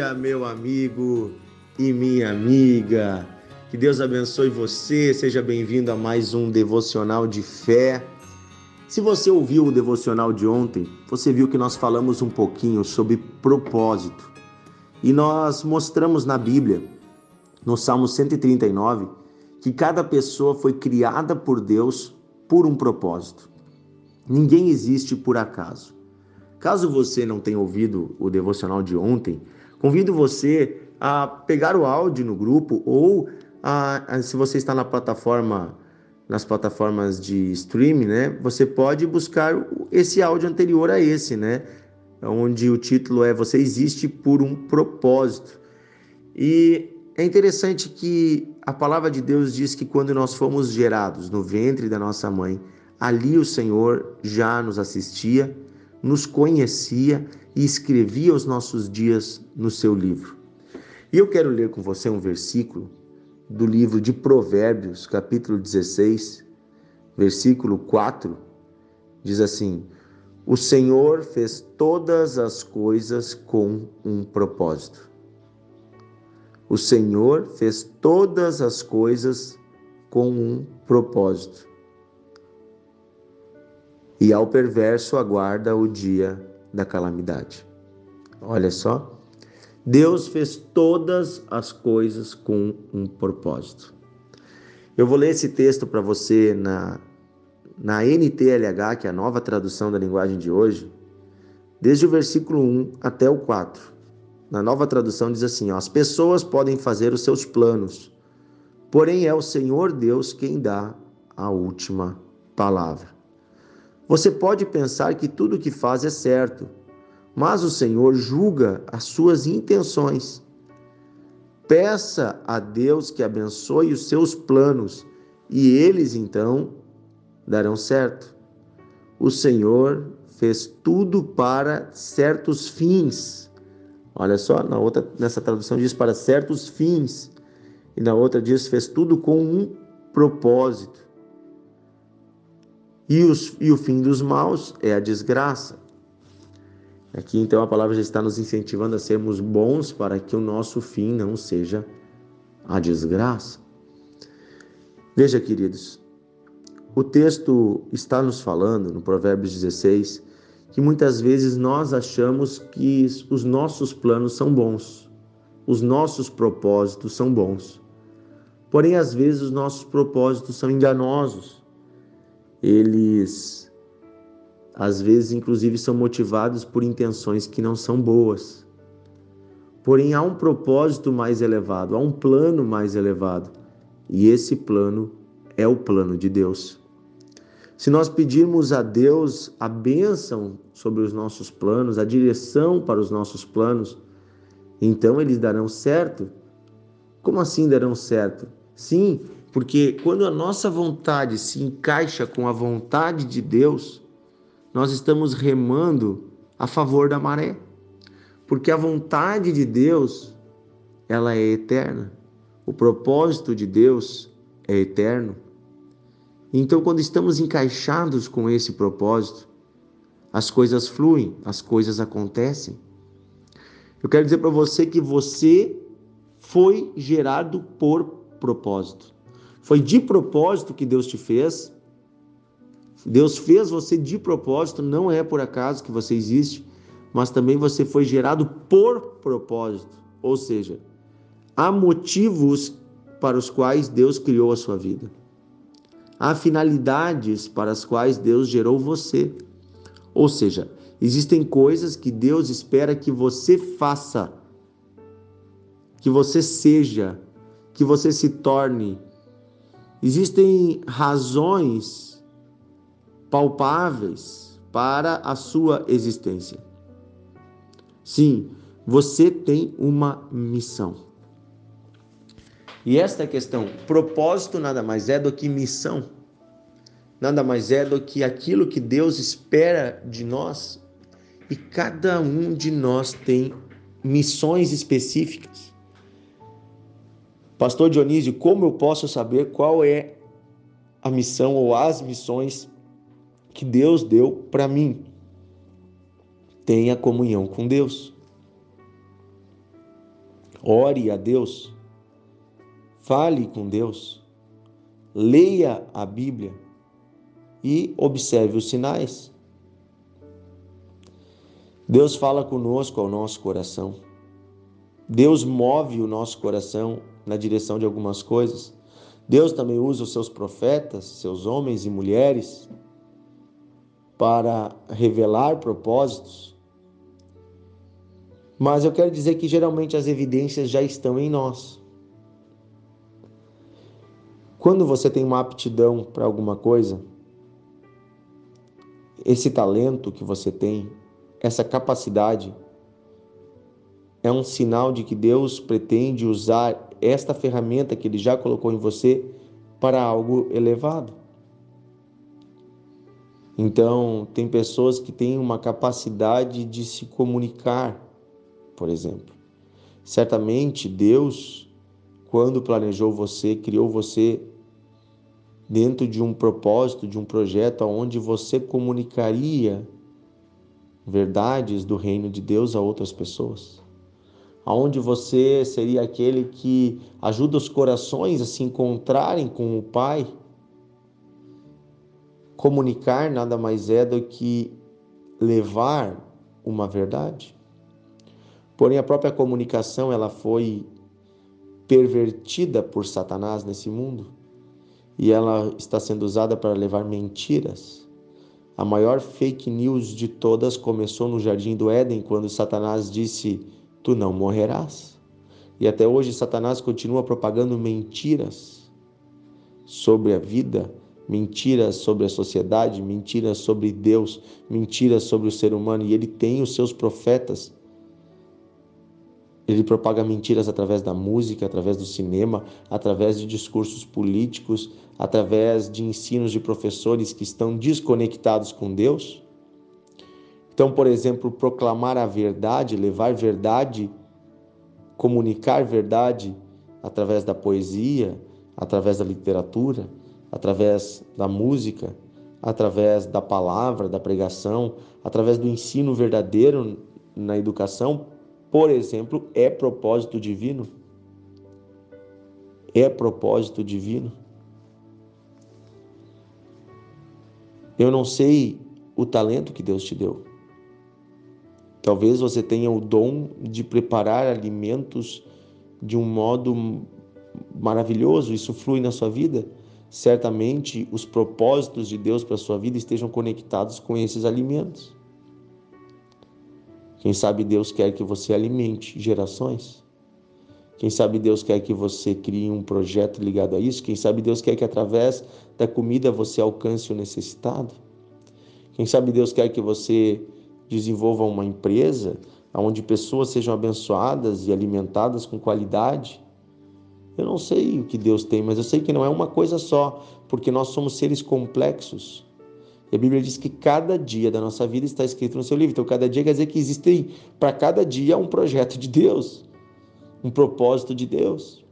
dia, meu amigo e minha amiga. Que Deus abençoe você. Seja bem-vindo a mais um devocional de fé. Se você ouviu o devocional de ontem, você viu que nós falamos um pouquinho sobre propósito. E nós mostramos na Bíblia, no Salmo 139, que cada pessoa foi criada por Deus por um propósito. Ninguém existe por acaso. Caso você não tenha ouvido o devocional de ontem, convido você a pegar o áudio no grupo ou se você está nas plataformas de streaming, né? Você pode buscar esse áudio anterior a esse, né? Onde o título é Você Existe por um Propósito. E é interessante que a palavra de Deus diz que quando nós fomos gerados no ventre da nossa mãe, ali o Senhor já nos assistia, nos conhecia e escrevia os nossos dias no seu livro. E eu quero ler com você um versículo do livro de Provérbios, capítulo 16, versículo 4, diz assim: O Senhor fez todas as coisas com um propósito. O Senhor fez todas as coisas com um propósito. E ao perverso aguarda o dia da calamidade. Olha só, Deus fez todas as coisas com um propósito. Eu vou ler esse texto para você na NTLH, que é a nova tradução da linguagem de hoje, desde o versículo 1 até o 4. Na nova tradução diz assim: as pessoas podem fazer os seus planos, porém é o Senhor Deus quem dá a última palavra. Você pode pensar que tudo o que faz é certo, mas o Senhor julga as suas intenções. Peça a Deus que abençoe os seus planos e eles então darão certo. O Senhor fez tudo para certos fins. Olha só, nessa tradução diz para certos fins, e na outra diz fez tudo com um propósito. E o fim dos maus é a desgraça. Aqui então a palavra já está nos incentivando a sermos bons para que o nosso fim não seja a desgraça. Veja, queridos, o texto está nos falando, no Provérbios 16, que muitas vezes nós achamos que os nossos planos são bons, os nossos propósitos são bons. Porém, às vezes os nossos propósitos são enganosos. Eles, às vezes, inclusive, são motivados por intenções que não são boas. Porém, há um propósito mais elevado, há um plano mais elevado. E esse plano é o plano de Deus. Se nós pedirmos a Deus a bênção sobre os nossos planos, a direção para os nossos planos, então eles darão certo. Como assim darão certo? Sim, porque quando a nossa vontade se encaixa com a vontade de Deus, nós estamos remando a favor da maré. Porque a vontade de Deus, ela é eterna. O propósito de Deus é eterno. Então, quando estamos encaixados com esse propósito, as coisas fluem, as coisas acontecem. Eu quero dizer para você que você foi gerado por propósito. Foi de propósito que Deus te fez. Deus fez você de propósito, não é por acaso que você existe, mas também você foi gerado por propósito. Ou seja, há motivos para os quais Deus criou a sua vida. Há finalidades para as quais Deus gerou você. Ou seja, existem coisas que Deus espera que você faça, que você seja, que você se torne. Existem razões palpáveis para a sua existência. Sim, você tem uma missão. E esta questão, propósito nada mais é do que missão. Nada mais é do que aquilo que Deus espera de nós. E cada um de nós tem missões específicas. Pastor Dionísio, como eu posso saber qual é a missão ou as missões que Deus deu para mim? Tenha comunhão com Deus. Ore a Deus, fale com Deus, leia a Bíblia e observe os sinais. Deus fala conosco ao nosso coração. Deus move o nosso coração na direção de algumas coisas. Deus também usa os seus profetas, seus homens e mulheres, para revelar propósitos. Mas eu quero dizer que geralmente as evidências já estão em nós. Quando você tem uma aptidão para alguma coisa, esse talento que você tem, essa capacidade, é um sinal de que Deus pretende usar esta ferramenta que Ele já colocou em você para algo elevado. Então, tem pessoas que têm uma capacidade de se comunicar, por exemplo. Certamente, Deus, quando planejou você, criou você dentro de um propósito, de um projeto onde você comunicaria verdades do reino de Deus a outras pessoas. Onde você seria aquele que ajuda os corações a se encontrarem com o Pai. Comunicar nada mais é do que levar uma verdade. Porém, a própria comunicação ela foi pervertida por Satanás nesse mundo e ela está sendo usada para levar mentiras. A maior fake news de todas começou no Jardim do Éden, quando Satanás disse: "Tu não morrerás". E até hoje Satanás continua propagando mentiras sobre a vida, mentiras sobre a sociedade, mentiras sobre Deus, mentiras sobre o ser humano. E ele tem os seus profetas. Ele propaga mentiras através da música, através do cinema, através de discursos políticos, através de ensinos de professores que estão desconectados com Deus. Então, por exemplo, proclamar a verdade, levar verdade, comunicar verdade através da poesia, através da literatura, através da música, através da palavra, da pregação, através do ensino verdadeiro na educação, por exemplo, é propósito divino. É propósito divino. Eu não sei o talento que Deus te deu. Talvez você tenha o dom de preparar alimentos de um modo maravilhoso, isso flui na sua vida. Certamente os propósitos de Deus para a sua vida estejam conectados com esses alimentos. Quem sabe Deus quer que você alimente gerações. Quem sabe Deus quer que você crie um projeto ligado a isso. Quem sabe Deus quer que através da comida você alcance o necessitado. Quem sabe Deus quer que você desenvolva uma empresa onde pessoas sejam abençoadas e alimentadas com qualidade. Eu não sei o que Deus tem, mas eu sei que não é uma coisa só, porque nós somos seres complexos. E a Bíblia diz que cada dia da nossa vida está escrito no seu livro. Então, cada dia quer dizer que existem para cada dia um projeto de Deus, um propósito de Deus.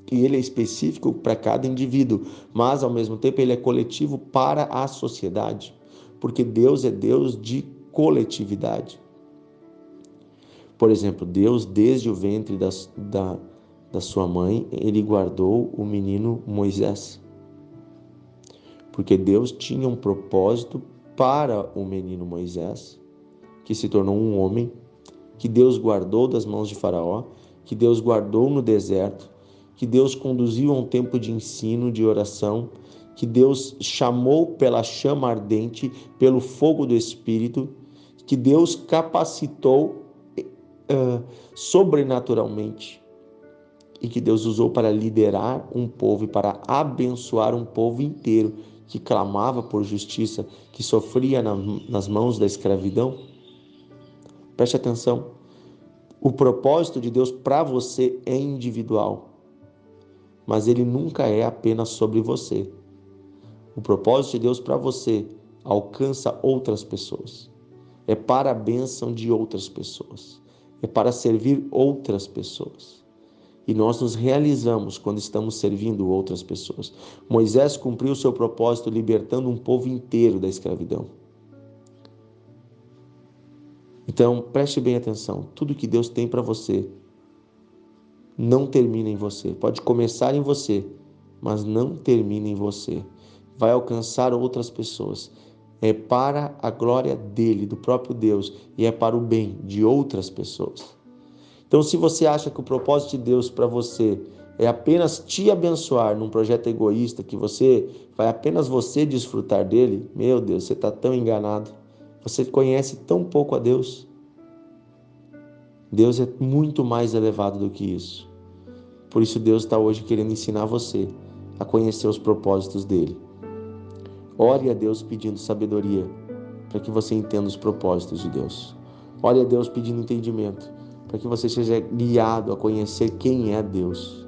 E ele é específico para cada indivíduo, mas ao mesmo tempo ele é coletivo para a sociedade, porque Deus é Deus de coletividade. Por exemplo, Deus, desde o ventre da sua mãe, ele guardou o menino Moisés. Porque Deus tinha um propósito para o menino Moisés, que se tornou um homem, que Deus guardou das mãos de Faraó, que Deus guardou no deserto, que Deus conduziu a um tempo de ensino, de oração, que Deus chamou pela chama ardente, pelo fogo do Espírito, que Deus capacitou sobrenaturalmente e que Deus usou para liderar um povo e para abençoar um povo inteiro que clamava por justiça, que sofria nas mãos da escravidão. Preste atenção, o propósito de Deus para você é individual, mas ele nunca é apenas sobre você. O propósito de Deus para você alcança outras pessoas, é para a bênção de outras pessoas, é para servir outras pessoas. E nós nos realizamos quando estamos servindo outras pessoas. Moisés cumpriu o seu propósito libertando um povo inteiro da escravidão. Então, preste bem atenção. Tudo que Deus tem para você não termina em você. Pode começar em você, mas não termina em você. Vai alcançar outras pessoas. É para a glória dele, do próprio Deus, e é para o bem de outras pessoas. Então, se você acha que o propósito de Deus para você é apenas te abençoar num projeto egoísta, que você vai apenas você desfrutar dele, meu Deus, você está tão enganado. Você conhece tão pouco a Deus. Deus é muito mais elevado do que isso. Por isso Deus está hoje querendo ensinar você a conhecer os propósitos dele. Ore a Deus pedindo sabedoria para que você entenda os propósitos de Deus. Ore a Deus pedindo entendimento para que você seja guiado a conhecer quem é Deus.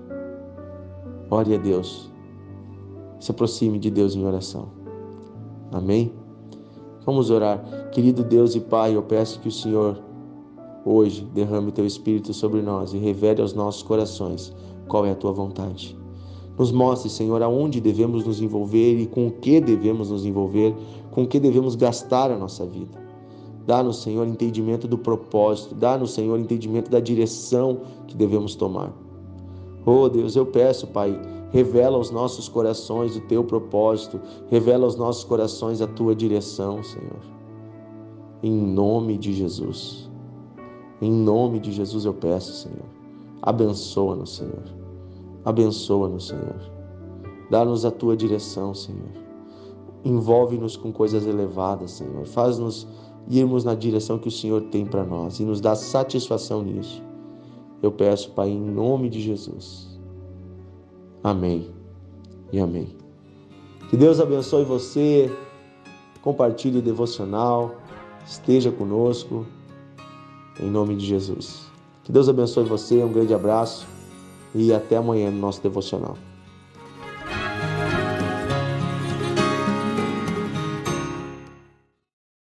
Ore a Deus. Se aproxime de Deus em oração. Amém? Vamos orar. Querido Deus e Pai, eu peço que o Senhor hoje derrame o Teu Espírito sobre nós e revele aos nossos corações qual é a Tua vontade. Nos mostre, Senhor, aonde devemos nos envolver e com o que devemos nos envolver, com o que devemos gastar a nossa vida. Dá-nos, Senhor, entendimento do propósito, dá-nos, Senhor, entendimento da direção que devemos tomar. Oh, Deus, eu peço, Pai, revela aos nossos corações o Teu propósito, revela aos nossos corações a Tua direção, Senhor. Em nome de Jesus. Em nome de Jesus eu peço, Senhor. Abençoa-nos, Senhor. Abençoa-nos, Senhor. Dá-nos a Tua direção, Senhor. Envolve-nos com coisas elevadas, Senhor. Faz-nos irmos na direção que o Senhor tem para nós e nos dá satisfação nisso. Eu peço, Pai, em nome de Jesus. Amém e amém. Que Deus abençoe você. Compartilhe o devocional. Esteja conosco. Em nome de Jesus. Que Deus abençoe você. Um grande abraço. E até amanhã no nosso devocional.